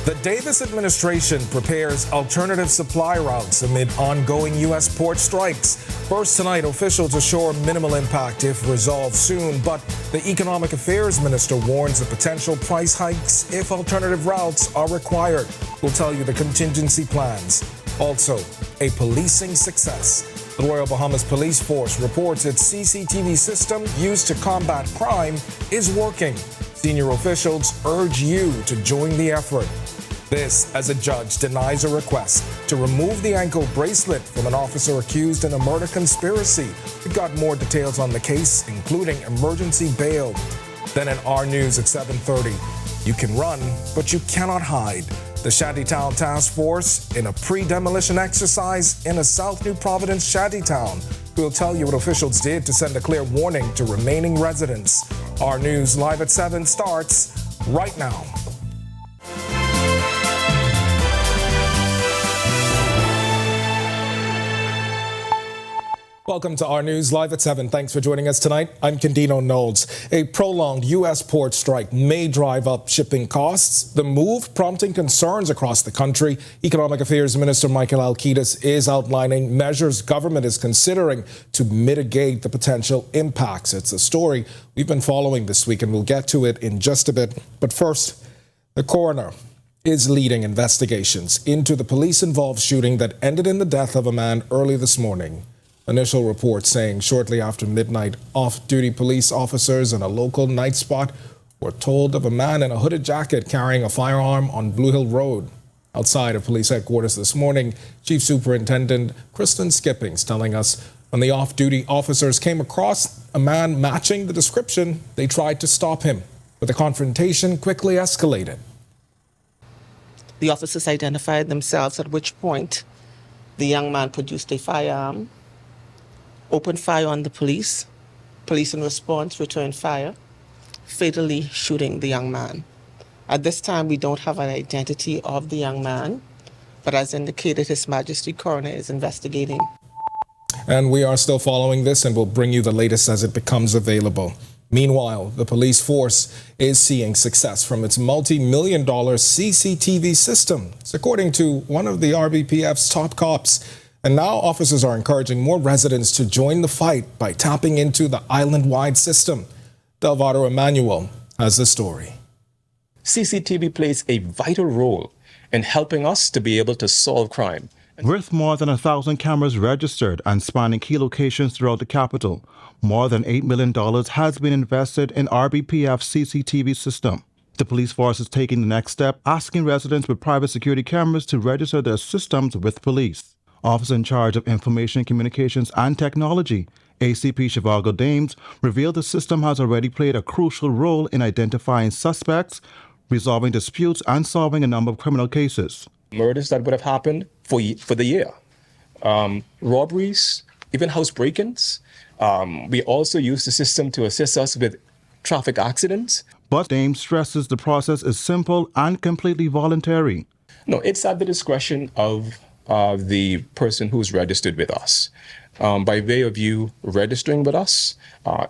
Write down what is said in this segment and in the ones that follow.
The Davis administration prepares alternative supply routes amid ongoing U.S. port strikes. First tonight, officials assure minimal impact if resolved soon, but the Economic Affairs Minister warns of potential price hikes if alternative routes are required. We'll tell you the contingency plans. Also, a policing success. The Royal Bahamas Police Force reports its CCTV system used to combat crime is working. Senior officials urge you to join the effort. This as a judge denies a request to remove the ankle bracelet from an officer accused in a murder conspiracy. We've got more details on the case, including emergency bail. Then in our news at 7:30, you can run, but you cannot hide. The Shantytown Task Force in a pre-demolition exercise in a South New Providence shantytown. We'll tell you what officials did to send a clear warning to remaining residents. Our news live at 7 starts right now. Welcome to our news live at 7. Thanks for joining us tonight. I'm Candino Knowles. A prolonged U.S. port strike may drive up shipping costs. The move prompting concerns across the country. Economic Affairs Minister Michael Alkitis is outlining measures government is considering to mitigate the potential impacts. It's a story we've been following this week, and we'll get to it in just a bit. But first, the coroner is leading investigations into the police-involved shooting that ended in the death of a man early this morning. Initial reports saying shortly after midnight, off-duty police officers in a local night spot were told of a man in a hooded jacket carrying a firearm on Blue Hill Road. Outside of police headquarters this morning, Chief Superintendent Kristen Skippings telling us when the off-duty officers came across a man matching the description, they tried to stop him, but the confrontation quickly escalated. The officers identified themselves, at which point the young man produced a firearm, opened fire on the police. Police in response returned fire, fatally shooting the young man. At this time, we don't have an identity of the young man, but as indicated, His Majesty Coroner is investigating. And we are still following this, and we'll bring you the latest as it becomes available. Meanwhile, the police force is seeing success from its multi-million-dollar CCTV system. It's according to one of the RBPF's top cops. And now officers are encouraging more residents to join the fight by tapping into the island-wide system. Delvado Emmanuel has the story. CCTV plays a vital role in helping us to be able to solve crime. With more than 1,000 cameras registered and spanning key locations throughout the capital, more than $8 million has been invested in RBPF's CCTV system. The police force is taking the next step, asking residents with private security cameras to register their systems with police. Officer in charge of Information Communications and Technology, ACP Shivago Dames, revealed the system has already played a crucial role in identifying suspects, resolving disputes, and solving a number of criminal cases. Murders that would have happened for the year, robberies, even house break-ins. We also use the system to assist us with traffic accidents. But Dames stresses the process is simple and completely voluntary. No, it's at the discretion of the person who's registered with us. By way of you registering with us,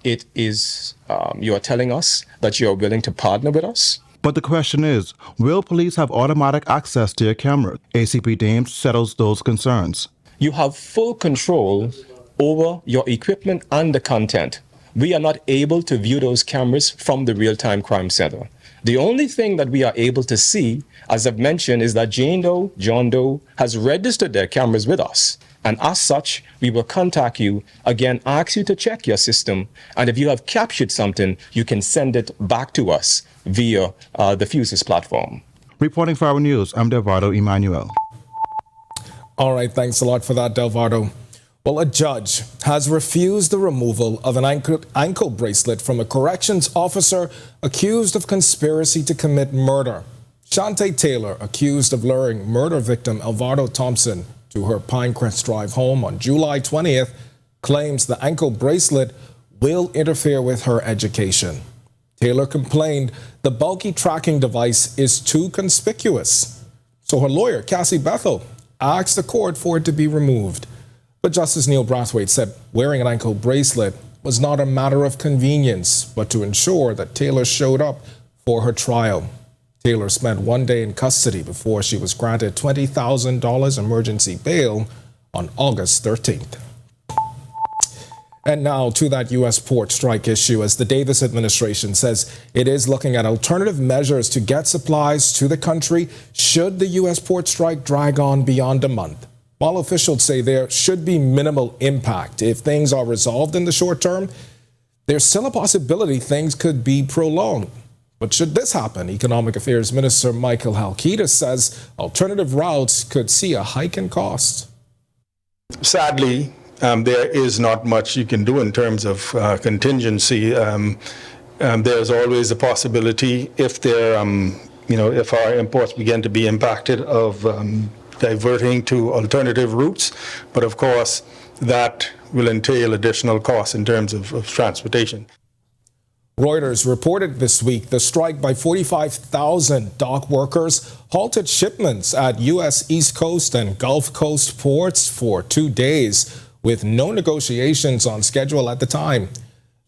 it is you are telling us that you are willing to partner with us. But the question is, will police have automatic access to your camera? ACP Dames settles those concerns. You have full control over your equipment and the content. We are not able to view those cameras from the real-time crime center. The only thing that we are able to see, as I've mentioned, is that Jane Doe, John Doe has registered their cameras with us. And as such, we will contact you, again, ask you to check your system. And if you have captured something, you can send it back to us via the Fuses platform. Reporting for Our News, I'm Delvado Emmanuel. All right, thanks a lot for that, Delvado. Well, a judge has refused the removal of an ankle bracelet from a corrections officer accused of conspiracy to commit murder. Shantae Taylor, accused of luring murder victim Alvaro Thompson to her Pinecrest Drive home on July 20th, claims the ankle bracelet will interfere with her education. Taylor complained the bulky tracking device is too conspicuous. So her lawyer, Cassie Bethel, asked the court for it to be removed. But Justice Neil Brathwaite said wearing an ankle bracelet was not a matter of convenience, but to ensure that Taylor showed up for her trial. Taylor spent 1 day in custody before she was granted $20,000 emergency bail on August 13th. And now to that U.S. port strike issue, as the Davis administration says it is looking at alternative measures to get supplies to the country should the U.S. port strike drag on beyond a month. While officials say there should be minimal impact if things are resolved in the short term, there's still a possibility things could be prolonged. But should this happen, Economic Affairs Minister Michael Halkitis says alternative routes could see a hike in cost. Sadly, there is not much you can do in terms of contingency. There's always a possibility if there, if our imports begin to be impacted of diverting to alternative routes. But of course, that will entail additional costs in terms of transportation. Reuters reported this week the strike by 45,000 dock workers halted shipments at U.S. East Coast and Gulf Coast ports for 2 days, with no negotiations on schedule at the time.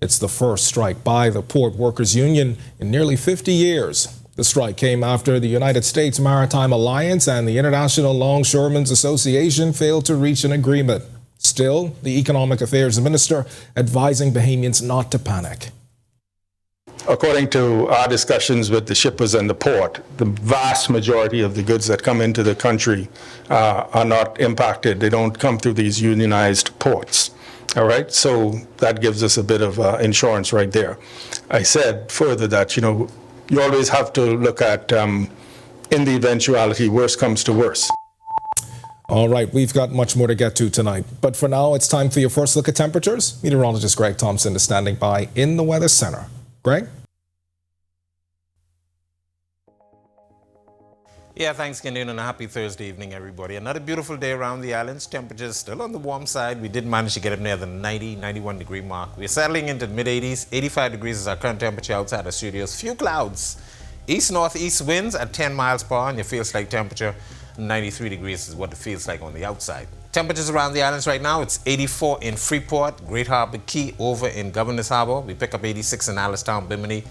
It's the first strike by the Port Workers Union in nearly 50 years. The strike came after the United States Maritime Alliance and the International Longshoremen's Association failed to reach an agreement. Still, the Economic Affairs Minister advising Bahamians not to panic. According to our discussions with the shippers and the port, the vast majority of the goods that come into the country are not impacted. They don't come through these unionized ports. All right, so that gives us a bit of insurance right there. I said further that, you always have to look at, in the eventuality, worse comes to worse. All right, we've got much more to get to tonight. But for now, it's time for your first look at temperatures. Meteorologist Greg Thompson is standing by in the Weather Center. Greg? Yeah, thanks, Kenyon, and a happy Thursday evening, everybody. Another beautiful day around the islands. Temperatures still on the warm side. We did manage to get up near the 90, 91 degree mark. We're settling into the mid-80s. 85 degrees is our current temperature outside the studios. Few clouds. East-northeast winds at 10 miles per hour, and your feels-like temperature 93 degrees is what it feels like on the outside. Temperatures around the islands right now, it's 84 in Freeport, Great Harbor Key, over in Governor's Harbor. We pick up 86 in Alistown, Bimini,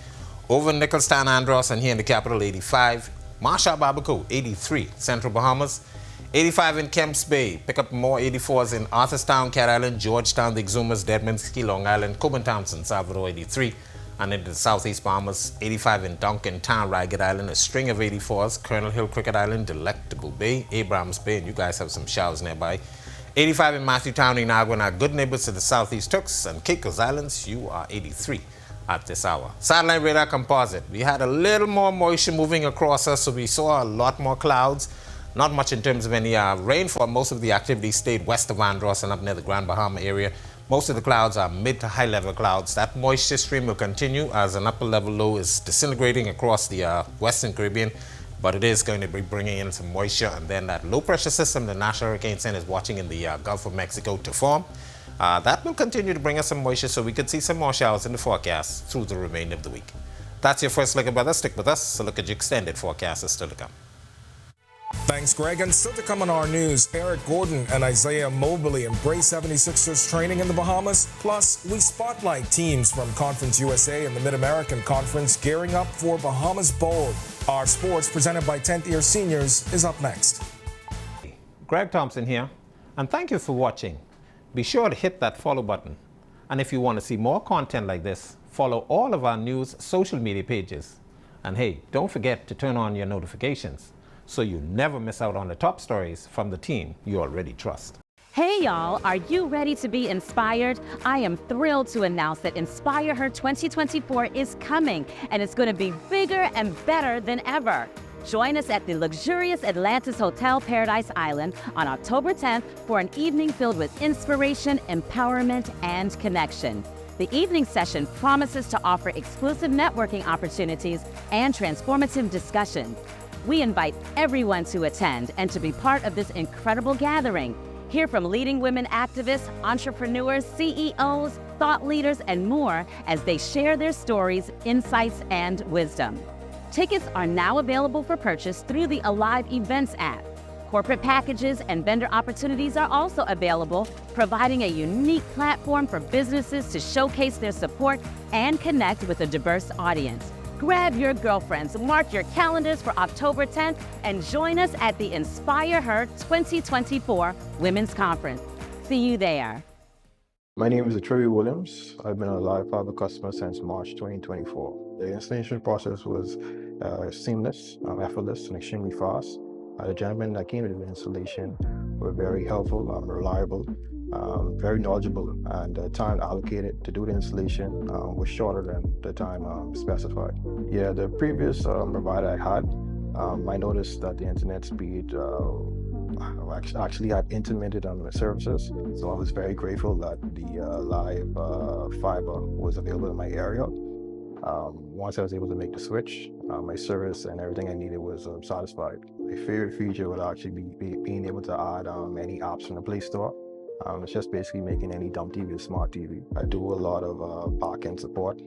over in Nicholstown, Andros, and here in the capital, 85. Marshall, Barbacoa, 83. Central Bahamas, 85 in Kemps Bay. Pick up more 84s in Arthurstown, Cat Island, Georgetown, the Exumas, Dedmonds, Long Island, Coburn Townsend, Salvador, 83. And into the Southeast Bahamas, 85 in Duncan Town, Ragged Island, a string of 84s, Colonel Hill, Cricket Island, Delectable Bay, Abrams Bay, and you guys have some showers nearby. 85 in Matthewtown, Inagua, and our good neighbors to the Southeast Tooks and Caicos Islands, you are 83 at this hour. Satellite radar composite. We had a little more moisture moving across us, so we saw a lot more clouds. Not much in terms of any rainfall. Most of the activity stayed west of Andros and up near the Grand Bahama area. Most of the clouds are mid to high level clouds. That moisture stream will continue as an upper level low is disintegrating across the Western Caribbean, but it is going to be bringing in some moisture, and then that low pressure system the National Hurricane Center is watching in the Gulf of Mexico to form. That will continue to bring us some moisture, so we could see some more showers in the forecast through the remainder of the week. That's your first look at weather. Stick with us. So look at your extended forecast is still to come. Thanks, Greg. And still to come on our news, Eric Gordon and Isaiah Mobley embrace 76ers training in the Bahamas. Plus, we spotlight teams from Conference USA and the Mid-American Conference gearing up for Bahamas Bowl. Our sports presented by 10th year seniors is up next. Greg Thompson here, and thank you for watching. Be sure to hit that follow button. And if you want to see more content like this, follow all of our news social media pages. And hey, don't forget to turn on your notifications so you never miss out on the top stories from the team you already trust. Hey y'all, are you ready to be inspired? I am thrilled to announce that Inspire Her 2024 is coming, and it's going to be bigger and better than ever. Join us at the luxurious Atlantis Hotel Paradise Island on October 10th for an evening filled with inspiration, empowerment, and connection. The evening session promises to offer exclusive networking opportunities and transformative discussion. We invite everyone to attend and to be part of this incredible gathering. Hear from leading women activists, entrepreneurs, CEOs, thought leaders, and more as they share their stories, insights, and wisdom. Tickets are now available for purchase through the Alive Events app. Corporate packages and vendor opportunities are also available, providing a unique platform for businesses to showcase their support and connect with a diverse audience. Grab your girlfriends, mark your calendars for October 10th, and join us at the Inspire Her 2024 Women's Conference. See you there. My name is Trevi Williams. I've been a Live Fiber customer since March 2024. The installation process was seamless, effortless, and extremely fast. The gentlemen that came to the installation were very helpful, reliable, very knowledgeable, and the time allocated to do the installation was shorter than the time specified. Yeah, the previous provider I had, I noticed that the internet speed actually had intermittent on the services, so I was very grateful that the live fiber was available in my area. Once I was able to make the switch, my service and everything I needed was satisfied. My favorite feature would actually be being able to add any apps from the Play Store. It's just basically making any dumb TV a smart TV. I do a lot of back-end support,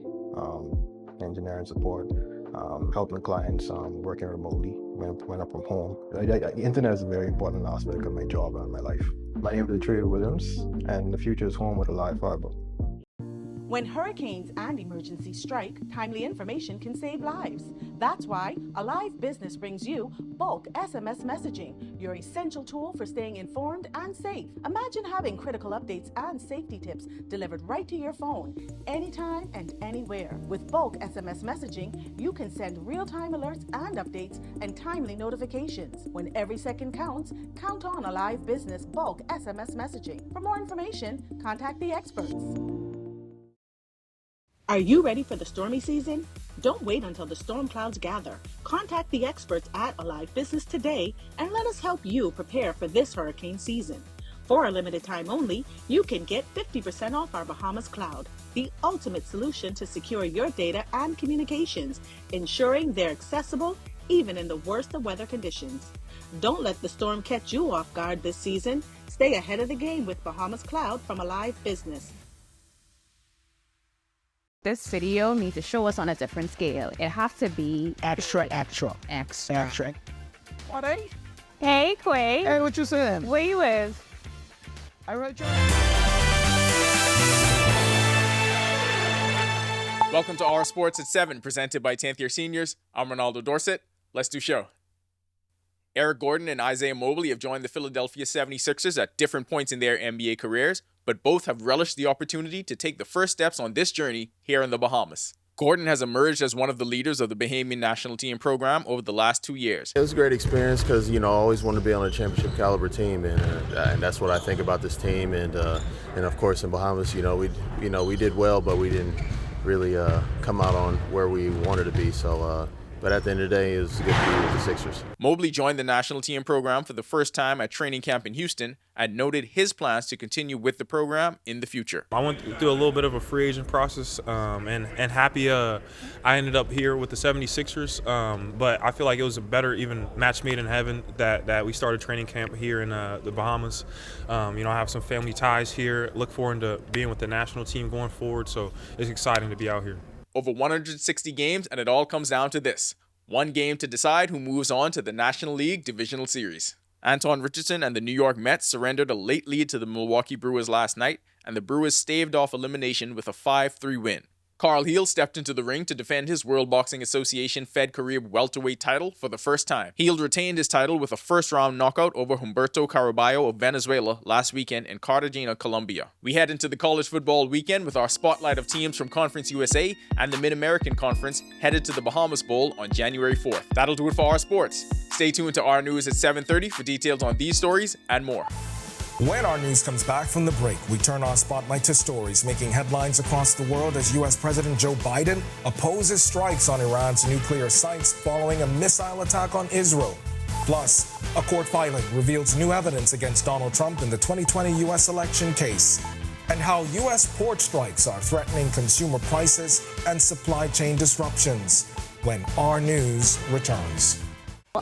engineering support, helping clients working remotely when I'm from home. The internet is a very important aspect of my job and my life. My name is Trey Williams, and the future is home with a live fiber. When hurricanes and emergencies strike, timely information can save lives. That's why Alive Business brings you bulk SMS messaging, your essential tool for staying informed and safe. Imagine having critical updates and safety tips delivered right to your phone, anytime and anywhere. With bulk SMS messaging, you can send real-time alerts and updates and timely notifications. When every second counts, count on Alive Business bulk SMS messaging. For more information, contact the experts. Are you ready for the stormy season? Don't wait until the storm clouds gather. Contact the experts at Alive Business today and let us help you prepare for this hurricane season. For a limited time only, you can get 50% off our Bahamas cloud, the ultimate solution to secure your data and communications, ensuring they're accessible even in the worst of weather conditions. Don't let the storm catch you off guard this season. Stay ahead of the game with Bahamas Cloud from Alive Business. This video needs to show us on a different scale. It has to be extra. What, eh? Hey, Quay. Hey, what you saying? Where you live? I wrote you. Welcome to Our Sports at 7, presented by 10th Year Seniors. I'm Ronaldo Dorset. Let's do show. Eric Gordon and Isaiah Mobley have joined the Philadelphia 76ers at different points in their NBA careers, but both have relished the opportunity to take the first steps on this journey here in the Bahamas. Gordon has emerged as one of the leaders of the Bahamian national team program over the last 2 years. It was a great experience because, I always wanted to be on a championship caliber team, and that's what I think about this team. And of course, in Bahamas, we did well, but we didn't really come out on where we wanted to be. So. But at the end of the day, it was good to be with the Sixers. Mobley joined the national team program for the first time at training camp in Houston and noted his plans to continue with the program in the future. I went through a little bit of a free agent process and happy I ended up here with the 76ers. But I feel like it was a better even match made in heaven that we started training camp here in the Bahamas. I have some family ties here. Look forward to being with the national team going forward. So it's exciting to be out here. Over 160 games, and it all comes down to this. One game to decide who moves on to the National League Divisional Series. Anton Richardson and the New York Mets surrendered a late lead to the Milwaukee Brewers last night, and the Brewers staved off elimination with a 5-3 win. Carl Heel stepped into the ring to defend his World Boxing Association Fed career welterweight title for the first time. Heel retained his title with a first-round knockout over Humberto Caraballo of Venezuela last weekend in Cartagena, Colombia. We head into the college football weekend with our spotlight of teams from Conference USA and the Mid-American Conference headed to the Bahamas Bowl on January 4th. That'll do it for our sports. Stay tuned to Our News at 7:30 for details on these stories and more. When our news comes back from the break, we turn our spotlight to stories making headlines across the world as U.S. President Joe Biden opposes strikes on Iran's nuclear sites following a missile attack on Israel. Plus, a court filing reveals new evidence against Donald Trump in the 2020 U.S. election case, and how U.S. port strikes are threatening consumer prices and supply chain disruptions when Our News returns.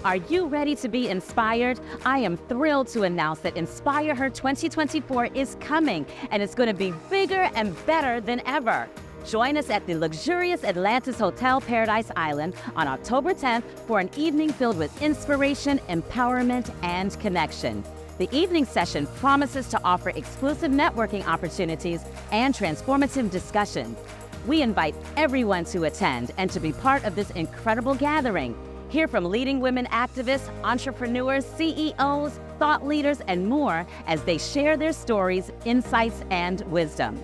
Are you ready to be inspired? I am thrilled to announce that Inspire Her 2024 is coming, and it's going to be bigger and better than ever. Join us at the luxurious Atlantis Hotel Paradise Island on October 10th for an evening filled with inspiration, empowerment, and connection. The evening session promises to offer exclusive networking opportunities and transformative discussions. We invite everyone to attend and to be part of this incredible gathering. Hear from leading women activists, entrepreneurs, CEOs, thought leaders, and more as they share their stories, insights, and wisdom.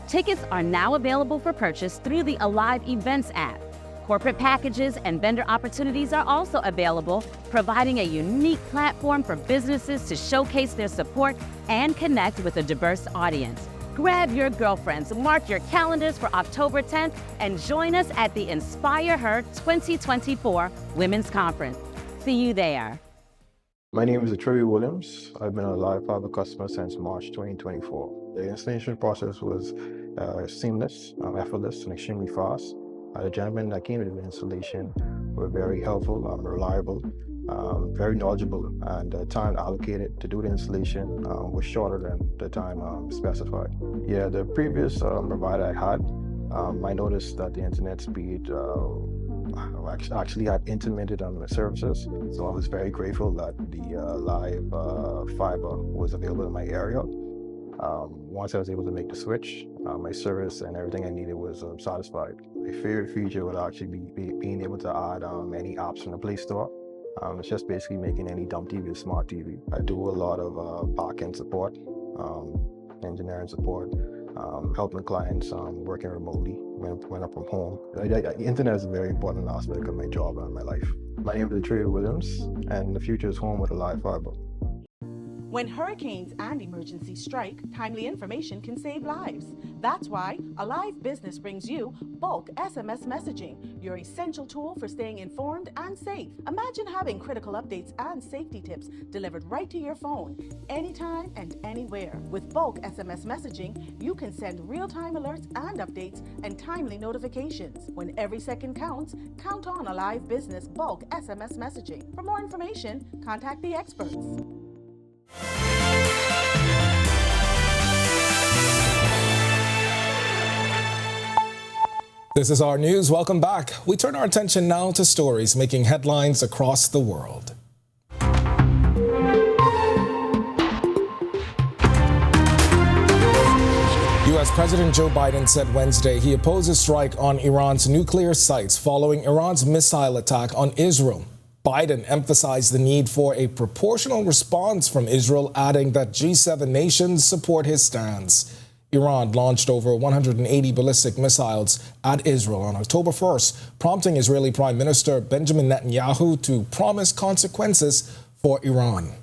Tickets are now available for purchase through the Alive Events app. Corporate packages and vendor opportunities are also available, providing a unique platform for businesses to showcase their support and connect with a diverse audience. Grab your girlfriends, mark your calendars for October 10th, and join us at the Inspire Her 2024 Women's Conference. See you there. My name is Trevor Williams. I've been a Live Fiber customer since March 2024. The installation process was seamless, effortless, and extremely fast. The gentlemen that came to the installation were very helpful, reliable, very knowledgeable, and the time allocated to do the installation was shorter than the time specified. Yeah, the previous provider I had, I noticed that the internet speed actually had intermittent on the services, so I was very grateful that the live fiber was available in my area. Once I was able to make the switch, my service and everything I needed was satisfied. My favorite feature would actually be being able to add any apps from the Play Store. It's just basically making any dumb TV a smart TV. I do a lot of back-end support, engineering support, helping clients working remotely when I'm from home. The internet is a very important aspect of my job and my life. My name is Trey Williams, and the future is home with a live fiber. When hurricanes and emergencies strike, timely information can save lives. That's why Alive Business brings you bulk SMS messaging, your essential tool for staying informed and safe. Imagine having critical updates and safety tips delivered right to your phone, anytime and anywhere. With bulk SMS messaging, you can send real-time alerts and updates and timely notifications. When every second counts, count on Alive Business bulk SMS messaging. For more information, contact the experts. This is our news. Welcome back. We turn our attention now to stories making headlines across the world. U.S. President Joe Biden said Wednesday he opposes strike on Iran's nuclear sites following Iran's missile attack on Israel. Biden emphasized the need for a proportional response from Israel, adding that G7 nations support his stance. Iran launched over 180 ballistic missiles at Israel on October 1st, prompting Israeli Prime Minister Benjamin Netanyahu to promise consequences for Iran.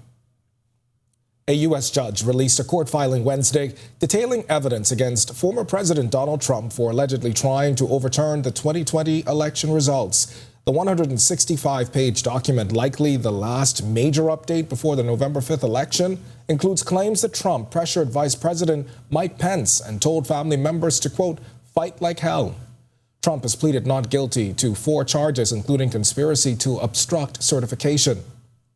A U.S. judge released a court filing Wednesday detailing evidence against former President Donald Trump for allegedly trying to overturn the 2020 election results. The 165-page document, likely the last major update before the November 5th election, includes claims that Trump pressured Vice President Mike Pence and told family members to, quote, fight like hell. Trump has pleaded not guilty to 4 charges, including conspiracy to obstruct certification.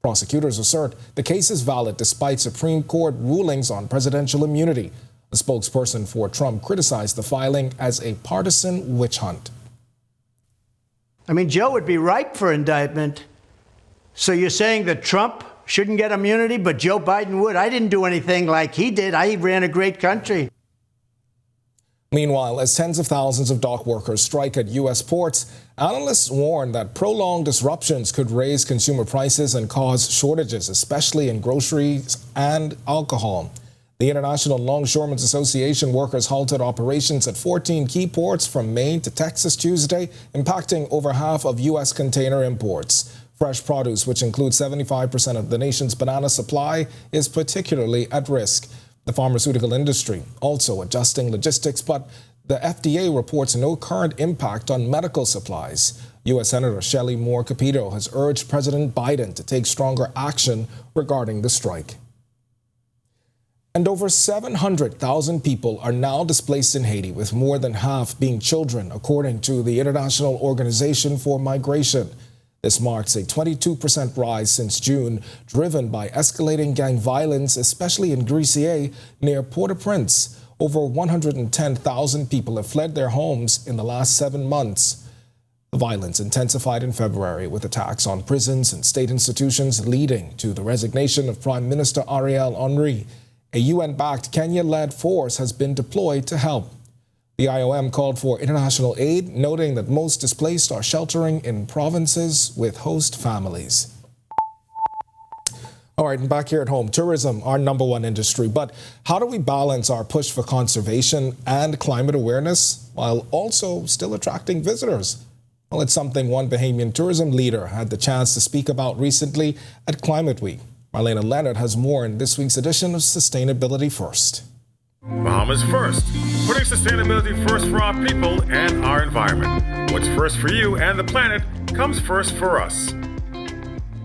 Prosecutors assert the case is valid despite Supreme Court rulings on presidential immunity. A spokesperson for Trump criticized the filing as a partisan witch hunt. I mean, Joe would be ripe for indictment. So you're saying that Trump shouldn't get immunity, but Joe Biden would? I didn't do anything like he did. I ran a great country. Meanwhile, as tens of thousands of dock workers strike at U.S. ports, analysts warn that prolonged disruptions could raise consumer prices and cause shortages, especially in groceries and alcohol. The International Longshoremen's Association workers halted operations at 14 key ports from Maine to Texas Tuesday, impacting over half of U.S. container imports. Fresh produce, which includes 75% of the nation's banana supply, is particularly at risk. The pharmaceutical industry also adjusting logistics, but the FDA reports no current impact on medical supplies. U.S. Senator Shelley Moore Capito has urged President Biden to take stronger action regarding the strike. And over 700,000 people are now displaced in Haiti, with more than half being children, according to the International Organization for Migration. This marks a 22% rise since June, driven by escalating gang violence, especially in Grisier near Port-au-Prince. Over 110,000 people have fled their homes in the last 7 months. The violence intensified in February, with attacks on prisons and state institutions leading to the resignation of Prime Minister Ariel Henry. A UN-backed Kenya-led force has been deployed to help. The IOM called for international aid, noting that most displaced are sheltering in provinces with host families. All right, and back here at home, tourism, our number one industry. But how do we balance our push for conservation and climate awareness while also still attracting visitors? Well, it's something one Bahamian tourism leader had the chance to speak about recently at Climate Week. Marlena Leonard has more in this week's edition of Sustainability First. Bahamas First, putting sustainability first for our people and our environment. What's first for you and the planet comes first for us.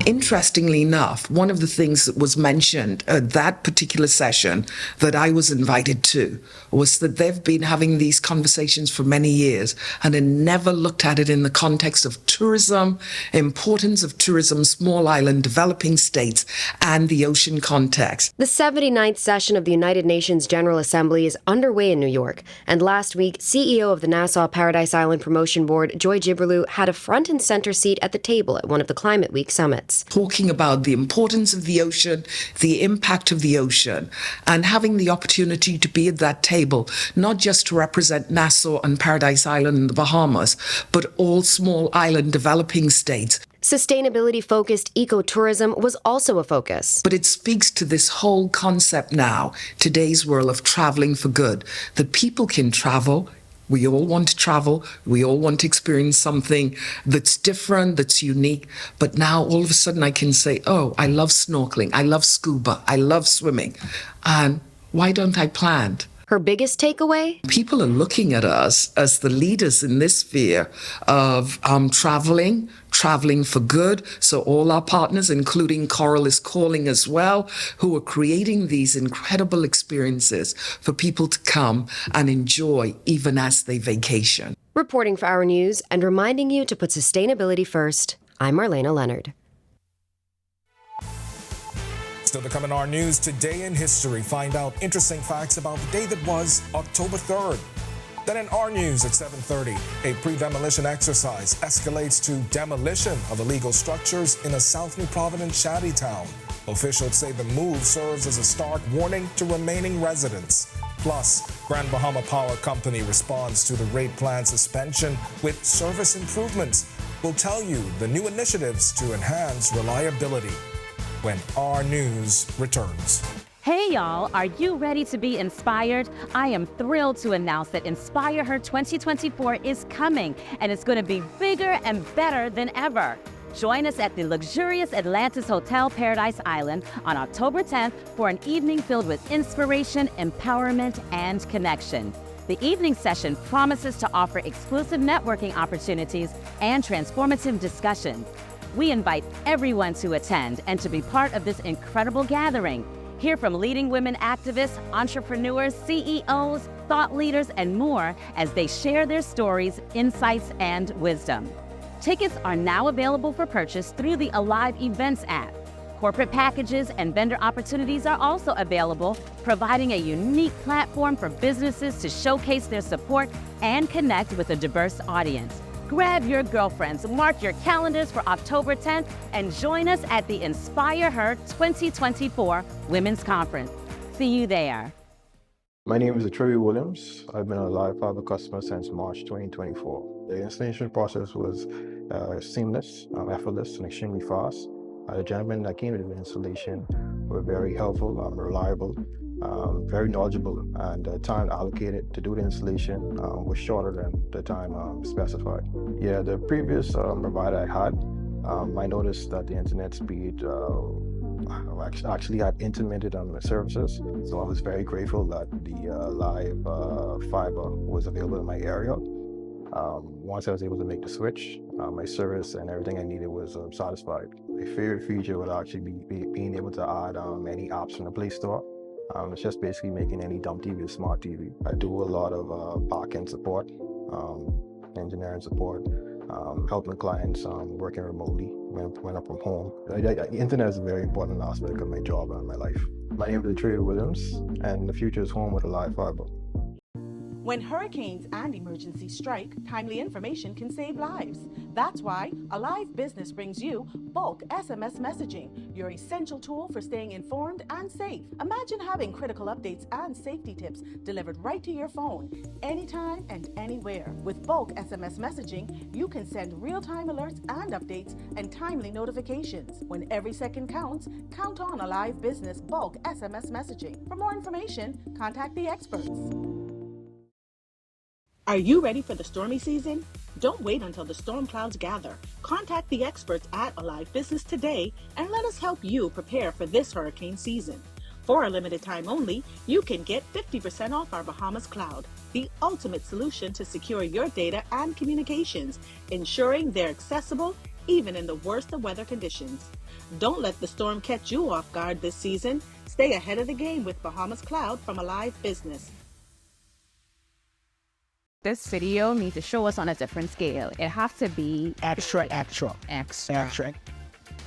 Interestingly enough, one of the things that was mentioned at that particular session that I was invited to was that they've been having these conversations for many years and had never looked at it in the context of tourism, importance of tourism, small island developing states, and the ocean context. The 79th session of the United Nations General Assembly is underway in New York, and last week, CEO of the Nassau Paradise Island Promotion Board, Joy Jibrilou, had a front and center seat at the table at one of the Climate Week summits. Talking about the importance of the ocean, the impact of the ocean, and having the opportunity to be at that table, not just to represent Nassau and Paradise Island in the Bahamas, but all small island developing states. Sustainability-focused ecotourism was also a focus. But it speaks to this whole concept now, today's world of traveling for good, that people can travel. We all want to travel. We all want to experience something that's different, that's unique. But now all of a sudden I can say, oh, I love snorkeling. I love scuba. I love swimming. And why don't I plan? Her biggest takeaway? People are looking at us as the leaders in this sphere of traveling for good. So all our partners, including Coral is Calling as well, who are creating these incredible experiences for people to come and enjoy even as they vacation. Reporting for Our News and reminding you to put sustainability first, I'm Marlena Leonard. Still to come in our news, today in history, find out interesting facts about the day that was October 3rd. Then in our news at 7:30, a pre-demolition exercise escalates to demolition of illegal structures in a South New Providence shantytown. Officials say the move serves as a stark warning to remaining residents. Plus, Grand Bahama Power Company responds to the rate plan suspension with service improvements. We'll tell you the new initiatives to enhance reliability when our news returns. Hey y'all, are you ready to be inspired? I am thrilled to announce that Inspire Her 2024 is coming, and it's going to be bigger and better than ever. Join us at the luxurious Atlantis Hotel Paradise Island on October 10th for an evening filled with inspiration, empowerment, and connection. The evening session promises to offer exclusive networking opportunities and transformative discussions. We invite everyone to attend and to be part of this incredible gathering. Hear from leading women activists, entrepreneurs, CEOs, thought leaders, and more as they share their stories, insights, and wisdom. Tickets are now available for purchase through the Alive Events app. Corporate packages and vendor opportunities are also available, providing a unique platform for businesses to showcase their support and connect with a diverse audience. Grab your girlfriends, mark your calendars for October 10th, and join us at the Inspire Her 2024 Women's Conference. See you there. My name is Trevor Williams. I've been a Live Fiber customer since March 2024. The installation process was seamless, effortless, and extremely fast. The gentlemen that came to the installation were very helpful, reliable, very knowledgeable, and the time allocated to do the installation was shorter than the time specified. Yeah, the previous provider I had, I noticed that the internet speed actually had intermittent on my services, so I was very grateful that the live fiber was available in my area. Once I was able to make the switch, my service and everything I needed was satisfied. My favorite feature would actually be being able to add any apps from the Play Store. It's just basically making any dumb TV a smart TV. I do a lot of back-end support, engineering support, helping clients working remotely when I'm from home. The internet is a very important aspect of my job and my life. My name is Trey Williams, and the future is home with a live fiber. When hurricanes and emergencies strike, timely information can save lives. That's why Alive Business brings you bulk SMS messaging, your essential tool for staying informed and safe. Imagine having critical updates and safety tips delivered right to your phone, anytime and anywhere. With bulk SMS messaging, you can send real-time alerts and updates and timely notifications. When every second counts, count on Alive Business bulk SMS messaging. For more information, contact the experts. Are you ready for the stormy season? Don't wait until the storm clouds gather. Contact the experts at Alive Business today and let us help you prepare for this hurricane season. For a limited time only, you can get 50% off our Bahamas cloud, the ultimate solution to secure your data and communications, ensuring they're accessible even in the worst of weather conditions. Don't let the storm catch you off guard this season. Stay ahead of the game with Bahamas Cloud from Alive Business. This video needs to show us on a different scale. It has to be Extra.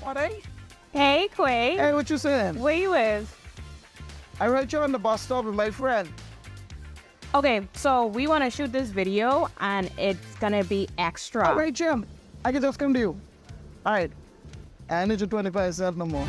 What, eh? Hey, Quay. Hey, what you saying? Where you with? I heard you on the bus stop with my friend. Okay, so we want to shoot this video, and it's gonna be extra. All right, Jim. I can just come to you. All right. I need you 25 cents no more.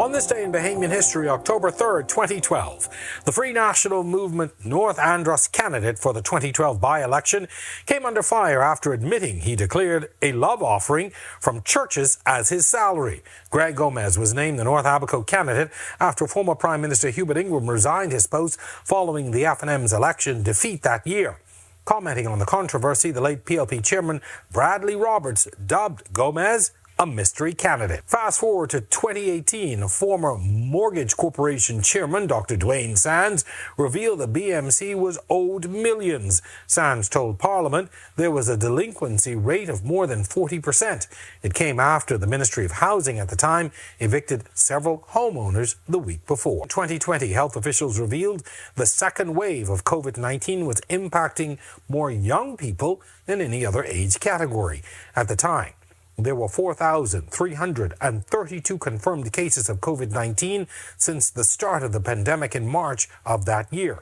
On this day in Bahamian history, October 3rd, 2012, the Free National Movement North Andros candidate for the 2012 by-election came under fire after admitting he declared a love offering from churches as his salary. Greg Gomez was named the North Abaco candidate after former Prime Minister Hubert Ingraham resigned his post following the FNM's election defeat that year. Commenting on the controversy, the late PLP chairman Bradley Roberts dubbed Gomez a mystery candidate. Fast forward to 2018, former Mortgage Corporation chairman Dr. Dwayne Sands revealed the BMC was owed millions. Sands told Parliament there was a delinquency rate of more than 40%. It came after the Ministry of Housing at the time evicted several homeowners the week before. In 2020, health officials revealed the second wave of COVID-19 was impacting more young people than any other age category. At the time, there were 4,332 confirmed cases of COVID-19 since the start of the pandemic in March of that year.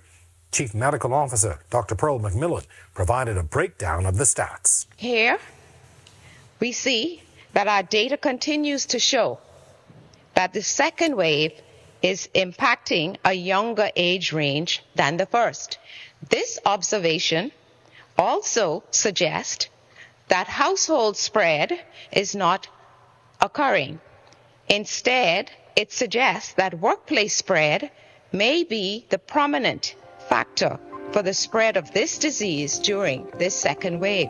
Chief Medical Officer Dr. Pearl McMillan provided a breakdown of the stats. Here, we see that our data continues to show that the second wave is impacting a younger age range than the first. This observation also suggests that household spread is not occurring. Instead, it suggests that workplace spread may be the prominent factor for the spread of this disease during this second wave.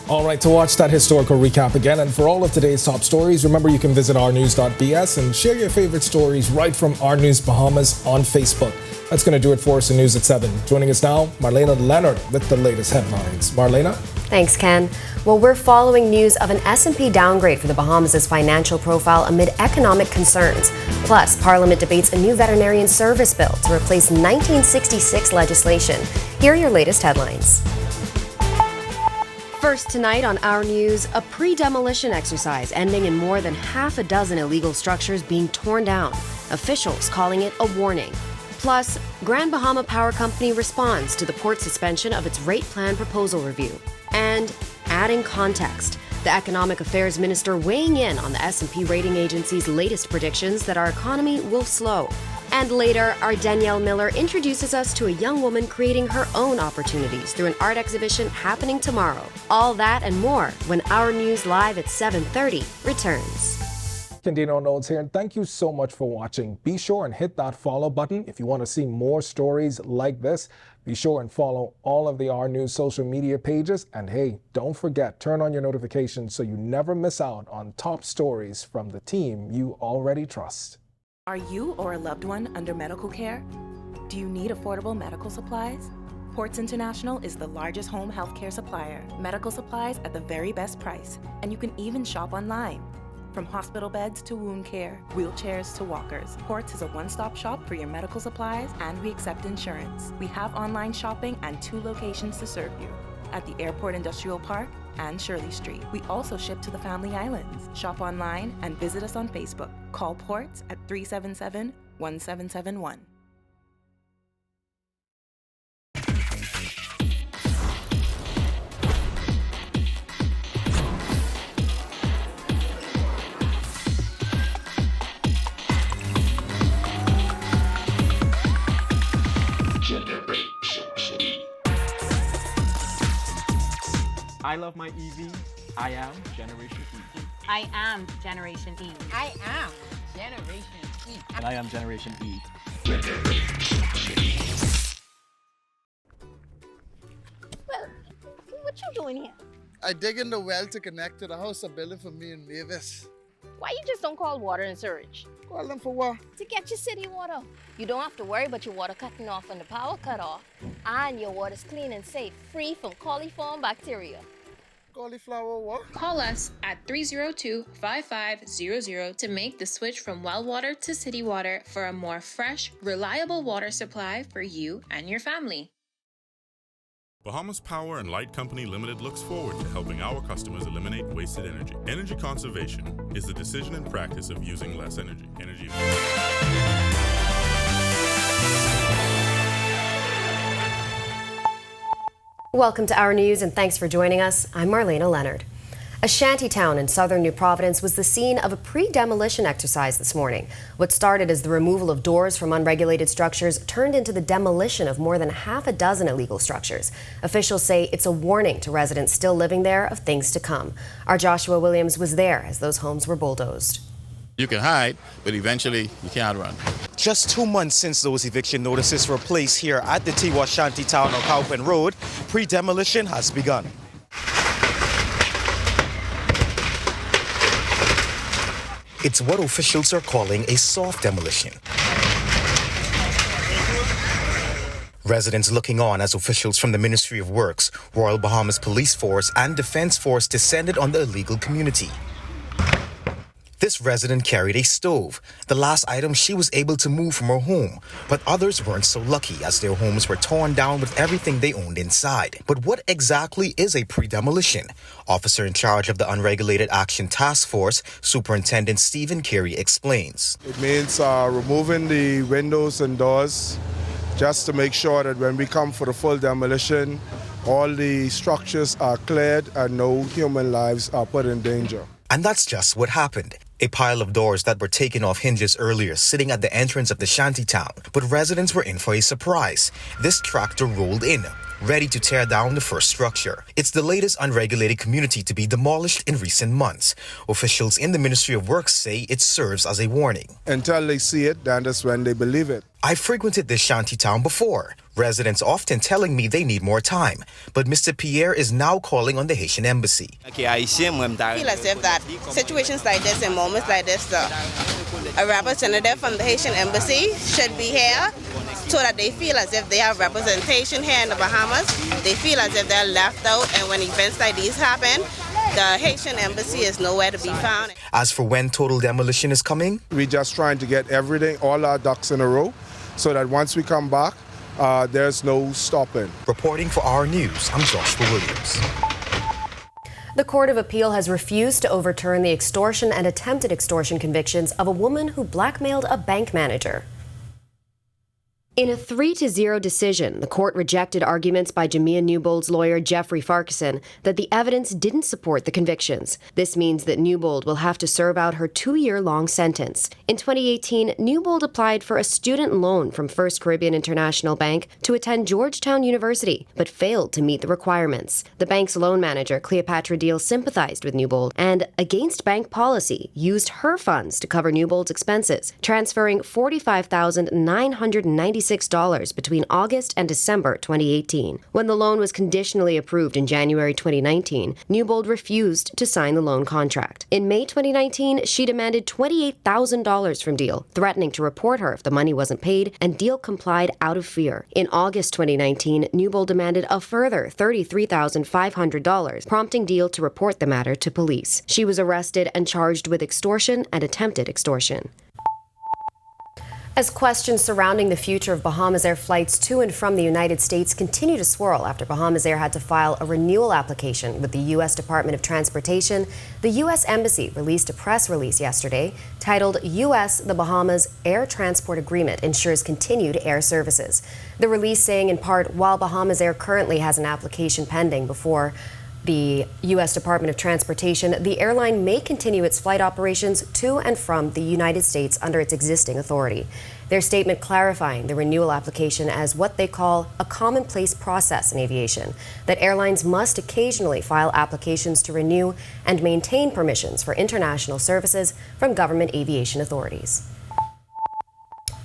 All right, to watch that historical recap again and for all of today's top stories, remember you can visit ournews.bs and share your favorite stories right from Our News Bahamas on Facebook. That's going to do it for us in News at 7. Joining us now, Marlena Leonard with the latest headlines. Marlena? Thanks, Ken. Well, we're following news of an S&P downgrade for the Bahamas' financial profile amid economic concerns. Plus, Parliament debates a new veterinarian service bill to replace 1966 legislation. Here are your latest headlines. First tonight on Our News, a pre-demolition exercise ending in more than half a dozen illegal structures being torn down. Officials calling it a warning. Plus, Grand Bahama Power Company responds to the port suspension of its rate plan proposal review. And adding context, the Economic Affairs Minister weighing in on the S&P rating agency's latest predictions that our economy will slow. And later, our Danielle Miller introduces us to a young woman creating her own opportunities through an art exhibition happening tomorrow. All that and more when Our News Live at 7:30 returns. Kendino Notes here, and thank you so much for watching. Be sure and hit that follow button if you want to see more stories like this. Be sure and follow all of the Our News social media pages. And hey, don't forget, turn on your notifications so you never miss out on top stories from the team you already trust. Are you or a loved one under medical care? Do you need affordable medical supplies? Ports International is the largest home healthcare supplier. Medical supplies at the very best price, and you can even shop online. From hospital beds to wound care, wheelchairs to walkers, Ports is a one-stop shop for your medical supplies, and we accept insurance. We have online shopping and 2 locations to serve you, at the Airport Industrial Park and Shirley Street. We also ship to the Family Islands. Shop online and visit us on Facebook. Call Ports at 377-1771. I love my EV. I am Generation E. I am Generation E. I am Generation E. And I am Generation E. Well, what you doing here? I digging the well to connect to the house of building for me and Mavis. Why you just don't call water and sewage? Call them for what? To get your city water. You don't have to worry about your water cutting off when the power cut off. And your water's clean and safe, free from coliform bacteria. Cauliflower what? Call us at 302-5500 to make the switch from well water to city water for a more fresh, reliable water supply for you and your family. Bahamas Power and Light Company Limited looks forward to helping our customers eliminate wasted energy. Energy conservation is the decision and practice of using less energy. Welcome to Our News and thanks for joining us. I'm Marlena Leonard. A shanty town in southern New Providence was the scene of a pre-demolition exercise this morning. What started as the removal of doors from unregulated structures turned into the demolition of more than half a dozen illegal structures. Officials say it's a warning to residents still living there of things to come. Our Joshua Williams was there as those homes were bulldozed. You can hide, but eventually you can't run. Just 2 months since those eviction notices were placed here at the Tiwa Shanty Town on Cowpen Road, pre-demolition has begun. It's what officials are calling a soft demolition. Residents looking on as officials from the Ministry of Works, Royal Bahamas Police Force, and Defense Force descended on the illegal community. This resident carried a stove, the last item she was able to move from her home, but others weren't so lucky as their homes were torn down with everything they owned inside. But what exactly is a pre-demolition? Officer in charge of the Unregulated Action Task Force, Superintendent Stephen Carey, explains. It means removing the windows and doors just to make sure that when we come for the full demolition, all the structures are cleared and no human lives are put in danger. And that's just what happened. A pile of doors that were taken off hinges earlier sitting at the entrance of the shantytown. But residents were in for a surprise. This tractor rolled in, ready to tear down the first structure. It's the latest unregulated community to be demolished in recent months. Officials in the Ministry of Works say it serves as a warning. Until they see it, then that's when they believe it. I frequented this shantytown before. Residents often telling me they need more time. But Mr. Pierre is now calling on the Haitian embassy. I feel as if that situations like this and moments like this, a representative from the Haitian embassy should be here so that they feel as if they have representation here in the Bahamas. They feel as if they're left out, and when events like these happen, the Haitian embassy is nowhere to be found. As for when total demolition is coming, we're just trying to get everything, all our ducks in a row, so that once we come back, there's no stopping. Reporting for Our News, I'm Joshua Williams. The Court of Appeal has refused to overturn the extortion and attempted extortion convictions of a woman who blackmailed a bank manager. In a 3-0 decision, the court rejected arguments by Jamia Newbold's lawyer Jeffrey Farquharson that the evidence didn't support the convictions. This means that Newbold will have to serve out her 2-year-long sentence. In 2018, Newbold applied for a student loan from First Caribbean International Bank to attend Georgetown University, but failed to meet the requirements. The bank's loan manager, Cleopatra Deal, sympathized with Newbold and, against bank policy, used her funds to cover Newbold's expenses, transferring $45,997 $1,056 between August and December 2018. When the loan was conditionally approved in January 2019, Newbold refused to sign the loan contract. In May 2019, she demanded $28,000 from Deal, threatening to report her if the money wasn't paid, and Deal complied out of fear. In August 2019, Newbold demanded a further $33,500, prompting Deal to report the matter to police. She was arrested and charged with extortion and attempted extortion. As questions surrounding the future of Bahamas Air flights to and from the United States continue to swirl after Bahamas Air had to file a renewal application with the U.S. Department of Transportation, the U.S. Embassy released a press release yesterday titled U.S. The Bahamas Air Transport Agreement ensures continued air services. The release saying in part, while Bahamas Air currently has an application pending before the U.S. Department of Transportation, the airline may continue its flight operations to and from the United States under its existing authority. Their statement clarifying the renewal application as what they call a commonplace process in aviation, that airlines must occasionally file applications to renew and maintain permissions for international services from government aviation authorities.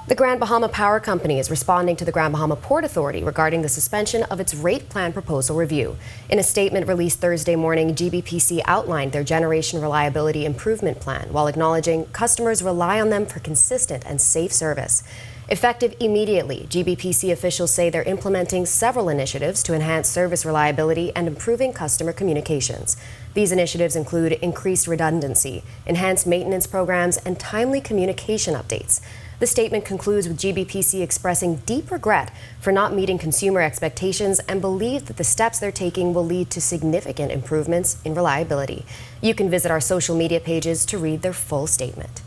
The Grand Bahama Power Company is responding to the Grand Bahama Port Authority regarding the suspension of its rate plan proposal review. In a statement released Thursday morning, GBPC outlined their generation reliability improvement plan while acknowledging customers rely on them for consistent and safe service. Effective immediately, GBPC officials say they're implementing several initiatives to enhance service reliability and improving customer communications. These initiatives include increased redundancy, enhanced maintenance programs, and timely communication updates. The statement concludes with GBPC expressing deep regret for not meeting consumer expectations and believe that the steps they're taking will lead to significant improvements in reliability. You can visit our social media pages to read their full statement.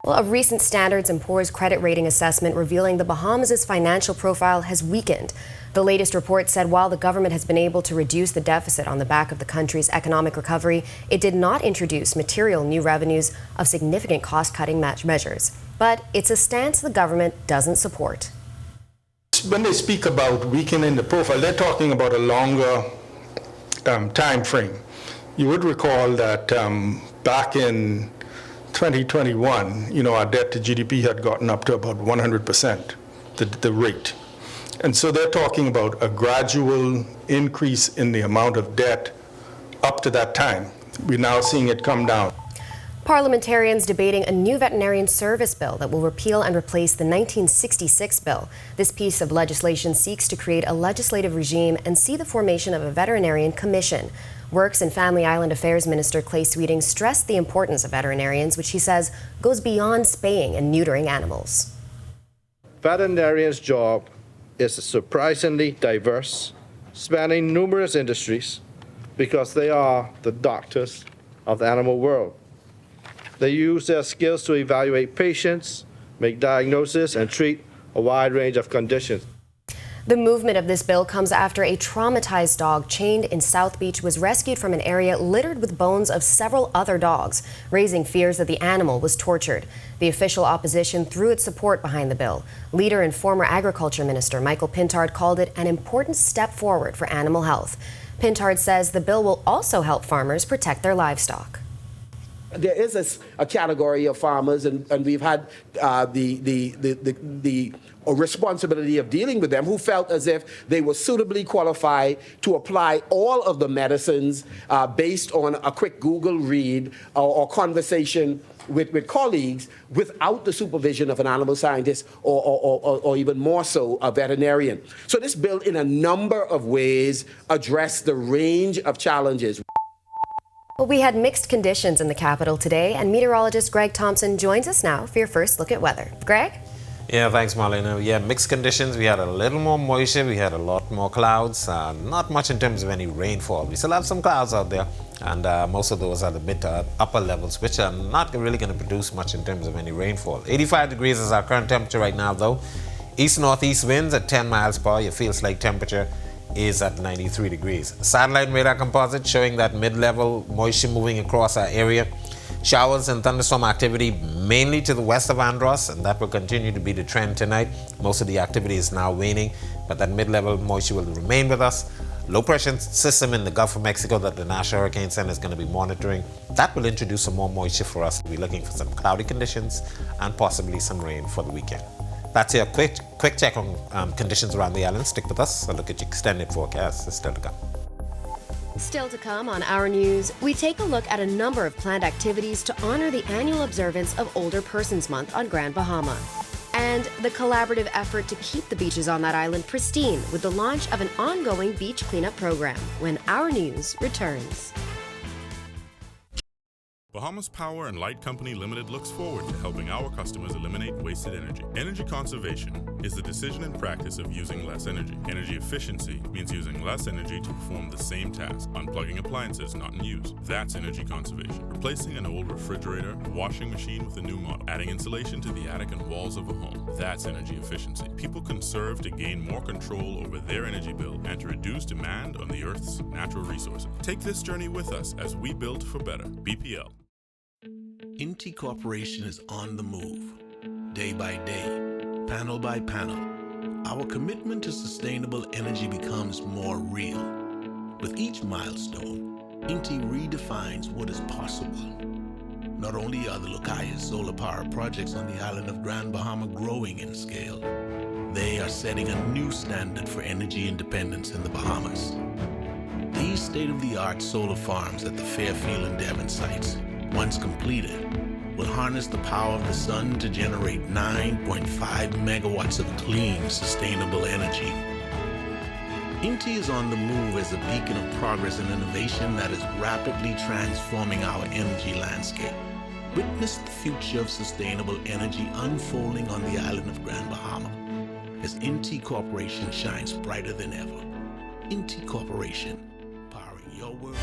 Well, a recent Standards & Poor's credit rating assessment revealing the Bahamas' financial profile has weakened. The latest report said while the government has been able to reduce the deficit on the back of the country's economic recovery, it did not introduce material new revenues of significant cost-cutting measures. But it's a stance the government doesn't support. When they speak about weakening the profile, they're talking about a longer time frame. You would recall that back in 2021, our debt to GDP had gotten up to about 100%, the rate. And so they're talking about a gradual increase in the amount of debt up to that time. We're now seeing it come down. Parliamentarians debating a new veterinarian service bill that will repeal and replace the 1966 bill. This piece of legislation seeks to create a legislative regime and see the formation of a veterinarian commission. Works and Family Island Affairs Minister Clay Sweeting stressed the importance of veterinarians, which he says goes beyond spaying and neutering animals. Veterinarians' job is surprisingly diverse, spanning numerous industries, because they are the doctors of the animal world. They use their skills to evaluate patients, make diagnoses, and treat a wide range of conditions. The movement of this bill comes after a traumatized dog chained in South Beach was rescued from an area littered with bones of several other dogs, raising fears that the animal was tortured. The official opposition threw its support behind the bill. Leader and former Agriculture Minister Michael Pintard called it an important step forward for animal health. Pintard says the bill will also help farmers protect their livestock. There is a category of farmers, and we've had the responsibility of dealing with them, who felt as if they were suitably qualified to apply all of the medicines based on a quick Google read or conversation with colleagues without the supervision of an animal scientist or even more so a veterinarian. So this bill in a number of ways addressed the range of challenges. Well, we had mixed conditions in the capital today, and meteorologist Greg Thompson joins us now for your first look at weather. Greg? Yeah, thanks, Marlena. Yeah, mixed conditions. We had a little more moisture. We had a lot more clouds. Not much in terms of any rainfall. We still have some clouds out there, and most of those are the mid to upper levels, which are not really going to produce much in terms of any rainfall. 85 degrees is our current temperature right now, though. East-northeast winds at 10 miles per hour. Your feels-like temperature is at 93 degrees. Satellite radar composite showing that mid-level moisture moving across our area. Showers and thunderstorm activity mainly to the west of Andros, and that will continue to be the trend tonight. Most of the activity is now waning, but that mid-level moisture will remain with us. Low pressure system in the Gulf of Mexico that the National Hurricane Center is going to be monitoring. That will introduce some more moisture for us. We're looking for some cloudy conditions and possibly some rain for the weekend. that's your quick check on conditions around the island. Stick with us. A look at your extended forecast is still to come. Still to come on Our News, we take a look at a number of planned activities to honor the annual observance of Older Persons Month on Grand Bahama. And the collaborative effort to keep the beaches on that island pristine with the launch of an ongoing beach cleanup program when Our News returns. Bahamas Power and Light Company Limited looks forward to helping our customers eliminate wasted energy. Energy conservation is the decision and practice of using less energy. Energy efficiency means using less energy to perform the same task, unplugging appliances not in use. That's energy conservation. Replacing an old refrigerator, washing machine with a new model, adding insulation to the attic and walls of a home. That's energy efficiency. People conserve to gain more control over their energy bill and to reduce demand on the Earth's natural resources. Take this journey with us as we build for better. BPL. INTI Corporation is on the move, day by day, panel by panel. Our commitment to sustainable energy becomes more real. With each milestone, INTI redefines what is possible. Not only are the Lucayas solar power projects on the island of Grand Bahama growing in scale, they are setting a new standard for energy independence in the Bahamas. These state-of-the-art solar farms at the Fairfield and Devon sites, once completed, will harness the power of the sun to generate 9.5 megawatts of clean, sustainable energy. INTI is on the move as a beacon of progress and innovation that is rapidly transforming our energy landscape. Witness the future of sustainable energy unfolding on the island of Grand Bahama as INTI Corporation shines brighter than ever. INTI Corporation, powering your world.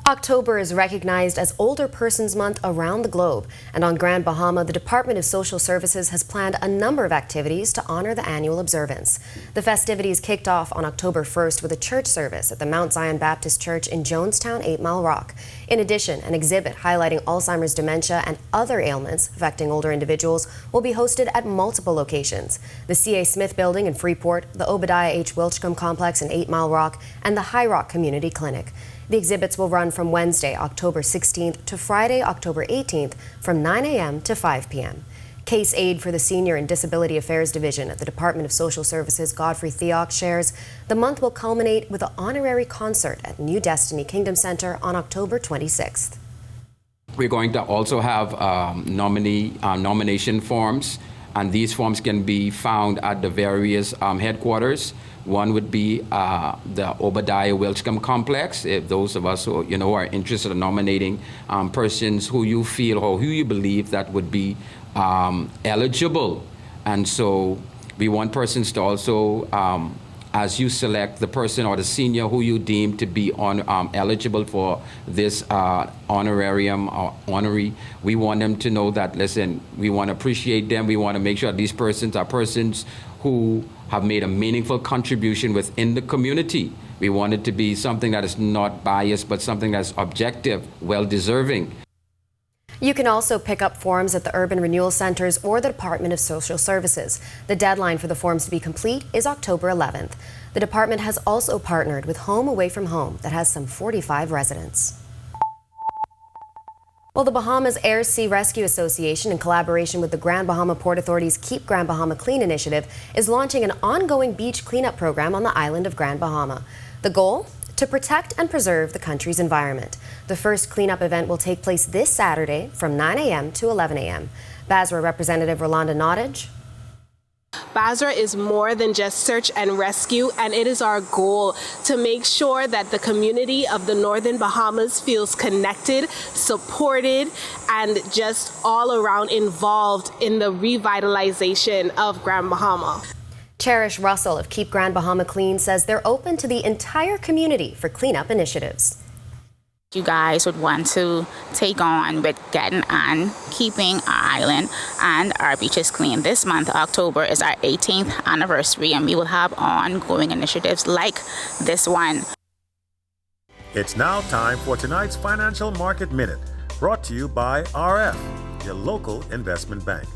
October is recognized as Older Persons Month around the globe, and on Grand Bahama, the Department of Social Services has planned a number of activities to honor the annual observance. The festivities kicked off on October 1st with a church service at the Mount Zion Baptist Church in Jonestown, 8 Mile Rock. In addition, an exhibit highlighting Alzheimer's dementia and other ailments affecting older individuals will be hosted at multiple locations: the C.A. Smith Building in Freeport, the Obadiah H. Wilchcomb Complex in 8 Mile Rock, and the High Rock Community Clinic. The exhibits will run from Wednesday, October 16th to Friday, October 18th from 9 a.m. to 5 p.m. Case aide for the Senior and Disability Affairs Division at the Department of Social Services, Godfrey Theox, shares the month will culminate with an honorary concert at New Destiny Kingdom Center on October 26th. We're going to also have nomination forms, and these forms can be found at the various headquarters. One would be the Obadiah Wilchcomb Complex. If those of us who are interested in nominating persons who you feel or who you believe that would be eligible, and so we want persons to also, as you select the person or the senior who you deem to be eligible for this honorarium or honoree, we want them to know that, listen, we want to appreciate them. We want to make sure these persons are persons who have made a meaningful contribution within the community. We want it to be something that is not biased, but something that's objective, well-deserving. You can also pick up forms at the Urban Renewal Centers or the Department of Social Services. The deadline for the forms to be complete is October 11th. The department has also partnered with Home Away from Home that has some 45 residents. Well, the Bahamas Air Sea Rescue Association, in collaboration with the Grand Bahama Port Authority's Keep Grand Bahama Clean initiative, is launching an ongoing beach cleanup program on the island of Grand Bahama. The goal? To protect and preserve the country's environment. The first cleanup event will take place this Saturday from 9 a.m. to 11 a.m. Basra Representative Rolanda Nottage. Basra is more than just search and rescue, and it is our goal to make sure that the community of the Northern Bahamas feels connected, supported, and just all around involved in the revitalization of Grand Bahama. Cherish Russell of Keep Grand Bahama Clean says they're open to the entire community for cleanup initiatives. You guys would want to take on with getting on keeping our island and our beaches clean. This month, October, is our 18th anniversary, and we will have ongoing initiatives like this one. It's now time for tonight's Financial Market Minute, brought to you by RF, your local investment bank.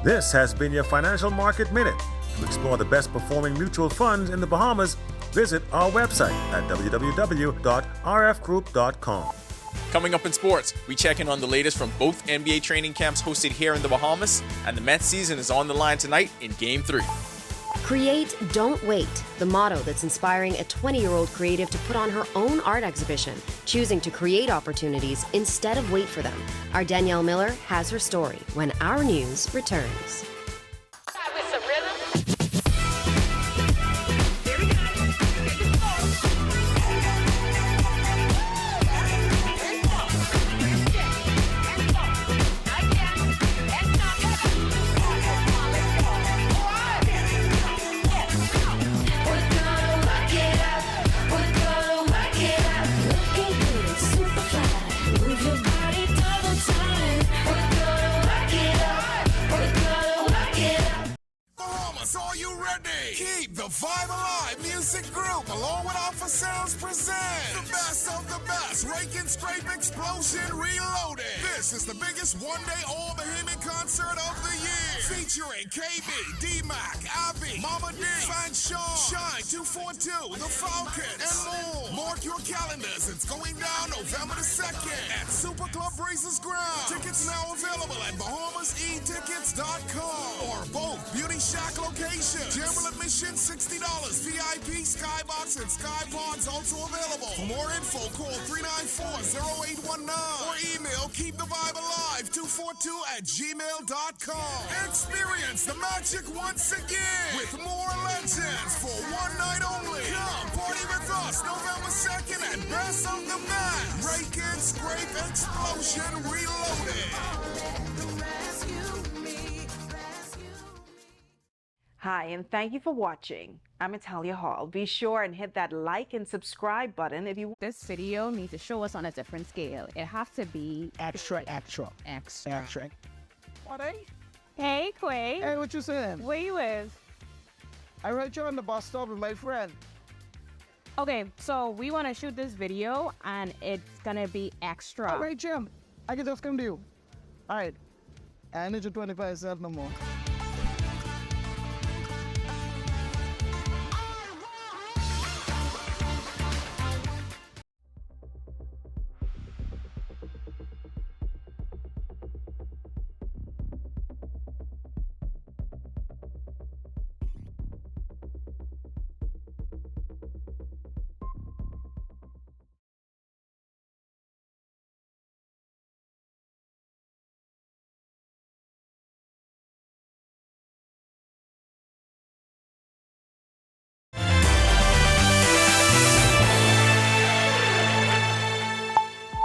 This has been your Financial Market Minute. To explore the best performing mutual funds in the Bahamas, visit our website at www.rfgroup.com. Coming up in sports, we check in on the latest from both NBA training camps hosted here in the Bahamas, and the Mets season is on the line tonight in Game 3. Create, don't wait. The motto that's inspiring a 20-year-old creative to put on her own art exhibition, choosing to create opportunities instead of wait for them. Our Danielle Miller has her story when Our News returns. Are you ready? Keep the vibe alive. Music group, along with Alpha Sounds, present the best of the best. Rake and Scrape Explosion Reloaded. This is the biggest one-day all-Bahamian concert of the year. Featuring KB, D-Mac, Abby, Mama D, Fan Shaw, Shine 242, The Falcon, and more. Mark your calendars. It's going down November the 2nd at Super Club Racers Ground. Tickets now available at BahamasEtickets.com or both Beauty Shack locations. General admission $60. VIP, Skybox, and Skypods also available. For more info, call 394-0819 or email keepthevibealive242@gmail.com. Experience the magic once again with more legends for one night only. Come party with us November 2nd at Best of the Best. Rake and Scrape Explosion Reloaded. Hi, and thank you for watching. I'm Italia Hall. Be sure and hit that like and subscribe button if you... This video needs to show us on a different scale. It has to be... Extra. What, eh? Hey, Quay. Hey, what you saying? Where you with? I right you on the bus stop with my friend. Okay, so we want to shoot this video, and it's gonna be extra. All right, Jim. I can just come to you. All right. I need your 25 cents no more.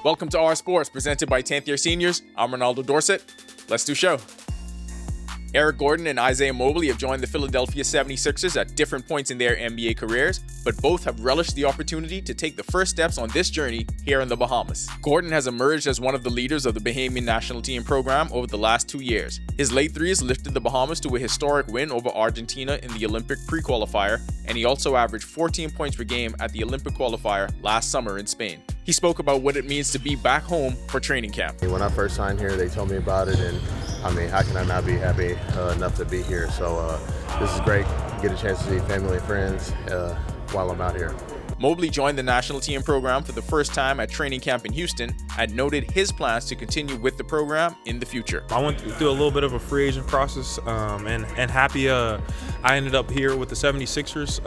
Welcome to Our Sports, presented by 10th Year Seniors. I'm Ronaldo Dorset. Let's do show. Eric Gordon and Isaiah Mobley have joined the Philadelphia 76ers at different points in their NBA careers, but both have relished the opportunity to take the first steps on this journey here in the Bahamas. Gordon has emerged as one of the leaders of the Bahamian national team program over the last 2 years. His late threes lifted the Bahamas to a historic win over Argentina in the Olympic pre-qualifier, and he also averaged 14 points per game at the Olympic qualifier last summer in Spain. He spoke about what it means to be back home for training camp. When I first signed here, they told me about it, and I mean, how can I not be happy enough to be here? So this is great. Get a chance to see family and friends while I'm out here. Mobley joined the national team program for the first time at training camp in Houston and noted his plans to continue with the program in the future. I went through a little bit of a free agent process and happy I ended up here with the 76ers,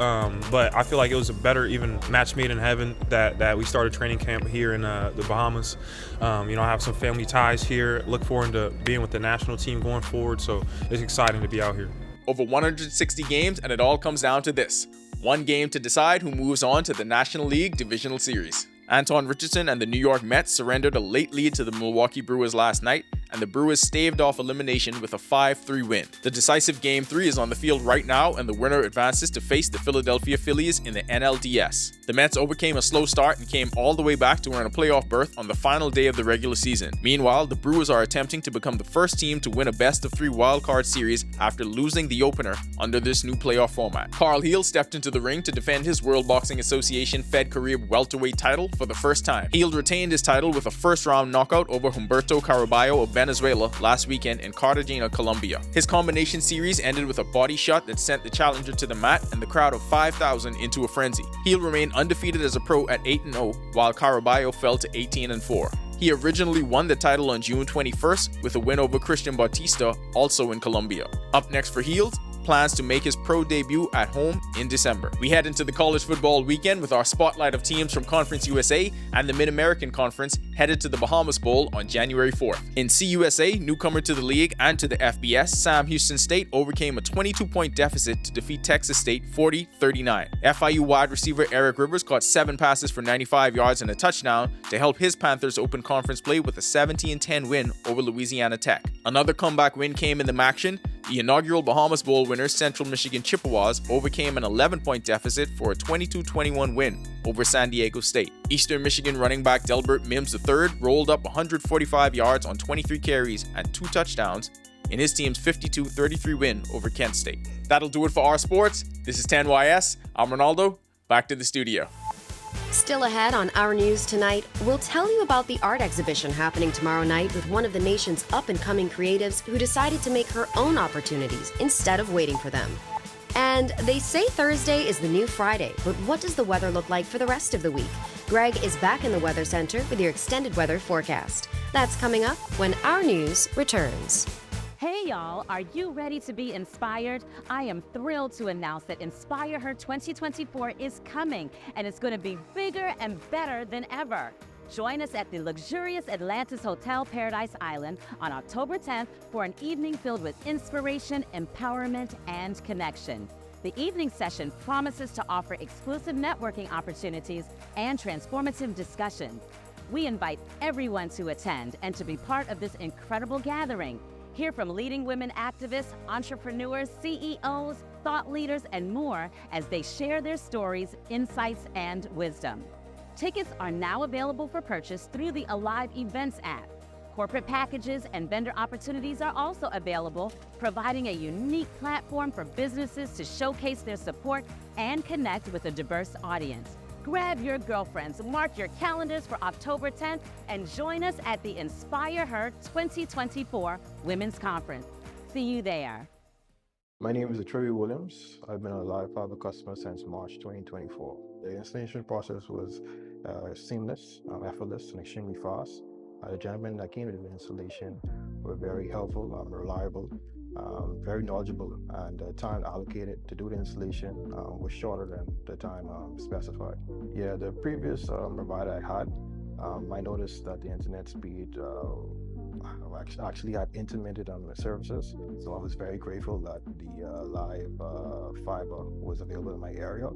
but I feel like it was a better even match made in heaven that we started training camp here in the Bahamas. I have some family ties here, look forward to being with the national team going forward, so it's exciting to be out here. Over 160 games, and it all comes down to this. One game to decide who moves on to the National League Divisional Series. Anton Richardson and the New York Mets surrendered a late lead to the Milwaukee Brewers last night, and the Brewers staved off elimination with a 5-3 win. The decisive Game 3 is on the field right now, and the winner advances to face the Philadelphia Phillies in the NLDS. The Mets overcame a slow start and came all the way back to earn a playoff berth on the final day of the regular season. Meanwhile, the Brewers are attempting to become the first team to win a best-of-3 wildcard series after losing the opener under this new playoff format. Carl Heel stepped into the ring to defend his World Boxing Association Fed career welterweight title for the first time. Heel retained his title with a first-round knockout over Humberto Caraballo of Venezuela last weekend in Cartagena, Colombia. His combination series ended with a body shot that sent the challenger to the mat and the crowd of 5,000 into a frenzy. He'll remain undefeated as a pro at 8-0, while Caraballo fell to 18-4. He originally won the title on June 21st with a win over Christian Bautista, also in Colombia. Up next for Healed, plans to make his pro debut at home in December. We head into the college football weekend with our spotlight of teams from Conference USA and the Mid-American Conference headed to the Bahamas Bowl on January 4th. In CUSA, newcomer to the league and to the FBS, Sam Houston State overcame a 22-point deficit to defeat Texas State 40-39. FIU wide receiver Eric Rivers caught 7 passes for 95 yards and a touchdown to help his Panthers open conference play with a 17-10 win over Louisiana Tech. Another comeback win came in the MACtion. The inaugural Bahamas Bowl winners, Central Michigan Chippewas, overcame an 11-point deficit for a 22-21 win over San Diego State. Eastern Michigan running back Delbert Mims III rolled up 145 yards on 23 carries and 2 touchdowns in his team's 52-33 win over Kent State. That'll do it for our sports. This is 10YS. I'm Ronaldo. Back to the studio. Still ahead on Our News tonight, we'll tell you about the art exhibition happening tomorrow night with one of the nation's up-and-coming creatives who decided to make her own opportunities instead of waiting for them. And they say Thursday is the new Friday, but what does the weather look like for the rest of the week? Greg is back in the Weather Center with your extended weather forecast. That's coming up when Our News returns. Hey y'all, are you ready to be inspired? I am thrilled to announce that Inspire Her 2024 is coming, and it's going to be bigger and better than ever. Join us at the luxurious Atlantis Hotel Paradise Island on October 10th for an evening filled with inspiration, empowerment, and connection. The evening session promises to offer exclusive networking opportunities and transformative discussions. We invite everyone to attend and to be part of this incredible gathering. Hear from leading women activists, entrepreneurs, CEOs, thought leaders, and more as they share their stories, insights, and wisdom. Tickets are now available for purchase through the Alive Events app. Corporate packages and vendor opportunities are also available, providing a unique platform for businesses to showcase their support and connect with a diverse audience. Grab your girlfriends, mark your calendars for October 10th, and join us at the Inspire Her 2024 Women's Conference. See you there. My name is Trevi Williams. I've been a Live Fiber customer since March 2024. The installation process was seamless, effortless, and extremely fast. The gentlemen that came to the installation were very helpful, reliable, very knowledgeable, and the time allocated to do the installation was shorter than the time specified. Yeah, the previous provider I had, I noticed that the internet speed actually had intermittent on the services, so I was very grateful that the live fiber was available in my area.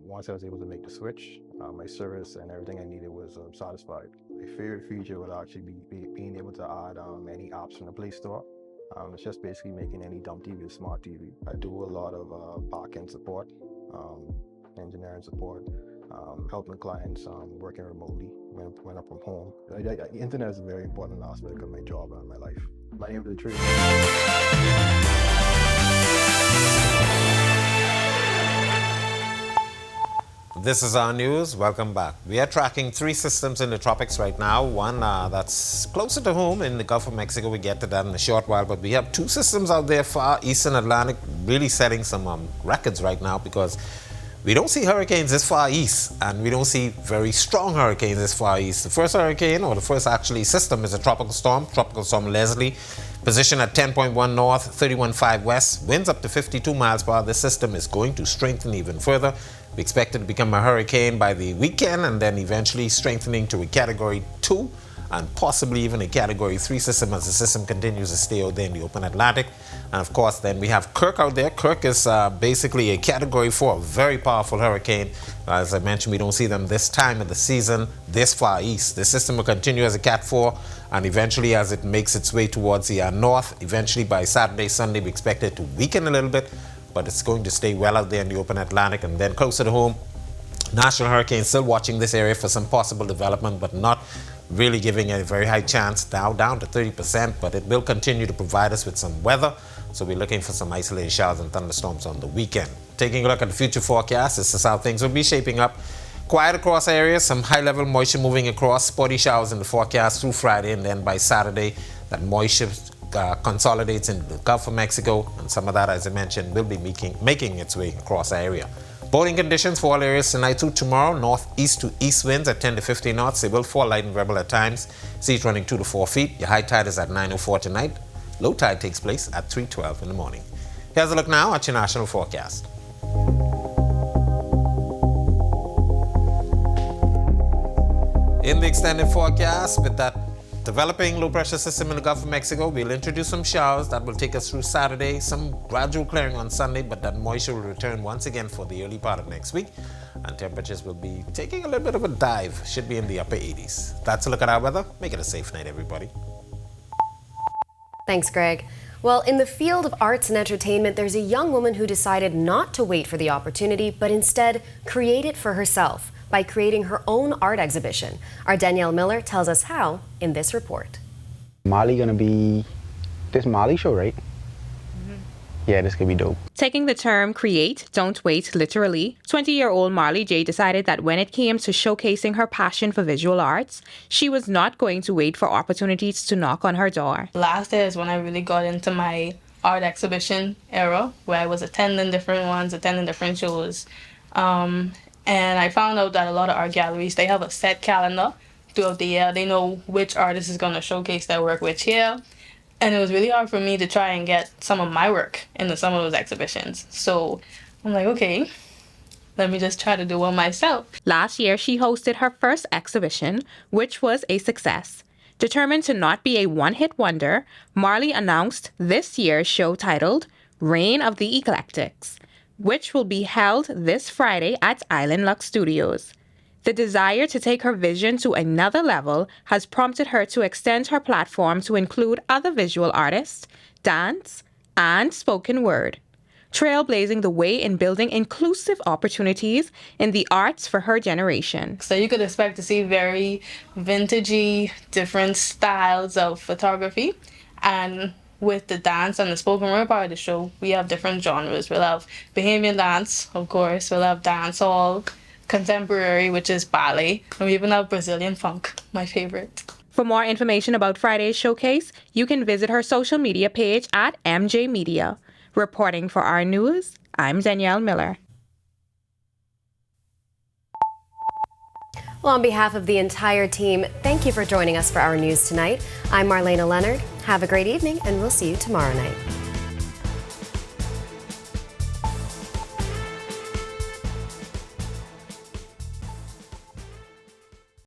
Once I was able to make the switch, my service and everything I needed was satisfied. My favorite feature would actually be being able to add any apps from the Play Store. It's just basically making any dumb TV a smart TV. I do a lot of back-end support, engineering support, helping clients working remotely when I'm from home. The internet is a very important aspect of my job and my life. My name is Tree. This is Our News. Welcome back. We are tracking 3 systems in the tropics right now. One that's closer to home in the Gulf of Mexico. We get to that in a short while. But we have 2 systems out there far eastern Atlantic really setting some records right now because we don't see hurricanes this far east and we don't see very strong hurricanes this far east. The first hurricane, or the first actually system, is a Tropical Storm Leslie. Position at 10.1 north, 31.5 west, winds up to 52 miles per hour. This system is going to strengthen even further. We expect it to become a hurricane by the weekend and then eventually strengthening to a Category 2 and possibly even a Category 3 system as the system continues to stay out there in the open Atlantic. And of course, then we have Kirk out there. Kirk is basically a Category 4, a very powerful hurricane. As I mentioned, we don't see them this time of the season this far east. The system will continue as a Cat 4 and eventually as it makes its way towards the north, eventually by Saturday, Sunday, we expect it to weaken a little bit, but it's going to stay well out there in the open Atlantic. And then closer to home, National Hurricane still watching this area for some possible development, but not really giving a very high chance, now down to 30%, but it will continue to provide us with some weather. So we're looking for some isolated showers and thunderstorms on the weekend. Taking a look at the future forecast, this is how things will be shaping up. Quiet across areas, some high-level moisture moving across, spotty showers in the forecast through Friday, and then by Saturday, that moisture consolidates into the Gulf of Mexico, and some of that, as I mentioned, will be making its way across the area. Boating conditions for all areas tonight through tomorrow, northeast to east winds at 10 to 15 knots. They will fall light and rebel at times. Seas running 2 to 4 feet. Your high tide is at 9:04 tonight. Low tide takes place at 3:12 in the morning. Here's a look now at your national forecast. In the extended forecast, with that developing low pressure system in the Gulf of Mexico, we'll introduce some showers that will take us through Saturday, some gradual clearing on Sunday, but that moisture will return once again for the early part of next week, and temperatures will be taking a little bit of a dive, should be in the upper 80s. That's a look at our weather. Make it a safe night, everybody. Thanks, Greg. Well, in the field of arts and entertainment, there's a young woman who decided not to wait for the opportunity, but instead create it for herself by creating her own art exhibition. Our Danielle Miller tells us how in this report. Molly gonna be this Molly show, right? Yeah, this could be dope. Taking the term create, don't wait literally, 20-year-old Marley J decided that when it came to showcasing her passion for visual arts, she was not going to wait for opportunities to knock on her door. Last year is when I really got into my art exhibition era, where I was attending different ones, attending different shows. And I found out that a lot of art galleries, they have a set calendar throughout the year. They know which artist is going to showcase their work which year. And it was really hard for me to try and get some of my work into some of those exhibitions. So I'm like, okay, let me just try to do one myself. Last year, she hosted her first exhibition, which was a success. Determined to not be a one-hit wonder, Marley announced this year's show titled Reign of the Eclectics, which will be held this Friday at Island Lux Studios. The desire to take her vision to another level has prompted her to extend her platform to include other visual artists, dance, and spoken word, trailblazing the way in building inclusive opportunities in the arts for her generation. So you could expect to see very vintagey, different styles of photography, and with the dance and the spoken word part of the show, we have different genres. We'll have Bahamian dance, of course. We'll have dancehall, contemporary, which is ballet, and we even have Brazilian funk, my favorite. For more information about Friday's showcase, you can visit her social media page at MJ Media. Reporting for Our News, I'm Danielle Miller. Well, on behalf of the entire team, thank you for joining us for Our News tonight. I'm Marlena Leonard. Have a great evening, and we'll see you tomorrow night.